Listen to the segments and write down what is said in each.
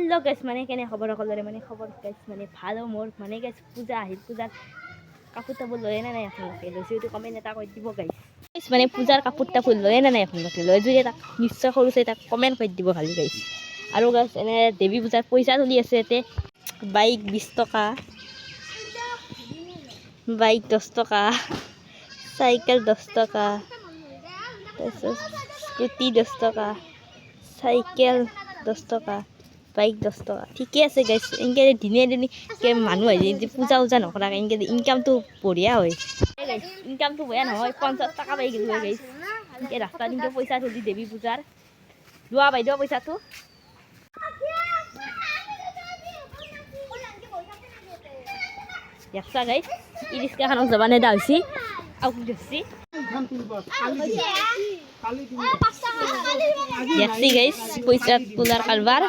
hello guys माने केने खबर সকলৰে মানে খবৰ গাইস মানে ভালো মোৰ মানে গাইস পূজা আহিল পূজাৰ কাপোৰটা বল লয় না নাই আপোনালোকে লৈছে তো কমেন্ট এটা কৰি দিব গাইস গাইস মানে পূজাৰ কাপোৰটা ফুল লয় না নাই আপোনালোকে লৈ যদি এটা নিশ্চয় সৰুছে এটা কমেন্ট কৰি দিব খালি গাইস আৰু গাইস এনে দেৱী পূজাৰ পইচা চলি আছে এতে বাইক 20 টকা বাইক 10 টকা সাইকেল 10 টাকা স্কুটি 10 টাকা সাইকেল 10 টাকা বাইক 10 টাকা ঠিকই আছে গাইস ইনকে দিনে দিনে কে মানুহ আই যে পূজা উজা নকৰা ইনকে ইনকামটো বঢ়িয়া হয় গাইস ইনকামটো বয়া নহয় 50 টাকা পাই গেল গাইস ইনকে ৰাস্তা দিনকে পইচা ধলি দেৱী পূজাৰ লোৱা বাইদেউ পইচাটো দেখছা গাইস ই রিস্কা খানক জবানে দা হইছি আউ দেখছি দেখছি গাইস পয়সা তোলার কারবার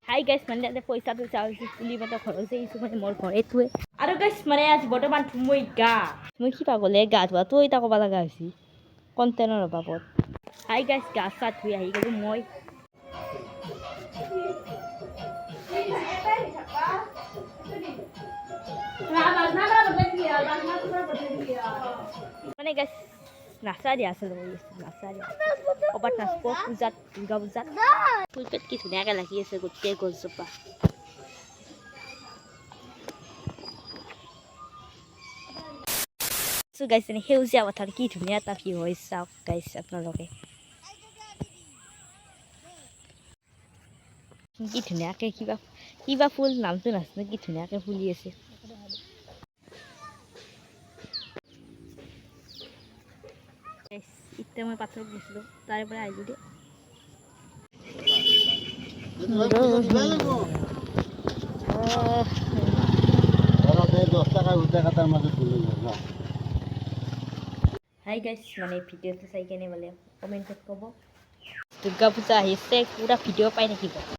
হাই গাইস মানে পয়সা তো চাইছি তুলি মতে খরচ হইছে মানে মোর ঘরে তুই আর গাইস মানে আজ বর্তমান মই গা মই কি পাগলে গা ধোৱা তো এটা কবা লাগা হইছি কন্টেইনার বাবদ হাই গাইস গা সাত তুই আহি গেল মই মানে গাইস নাচা দিয়া আছে নাচা দিয়া কবাত নাচব পূজাত দুর্গা পূজাত ফুলপেট কি ধুনীয়াকে লাগি আছে গোটেই গছজোপা সো গাইস এনে সেউজীয়া পথাৰ কি ধুনীয়া এটা কি হৈ চাওক গাইস আপোনালোকে কি ধুনীয়াকে কিবা ফুল নামটো নাজানো কি ধুনীয়াকে ফুলি আছে ইতে মই পাথৰ দিছিলো তাৰে পৰা আহিলো দে হাই গাইস মানে ভিডিওটো চাই কেনে বলে কমেন্টত ক'ব দুর্গা পূজা আহিছে পুরা ভিডিও পাই থাকিব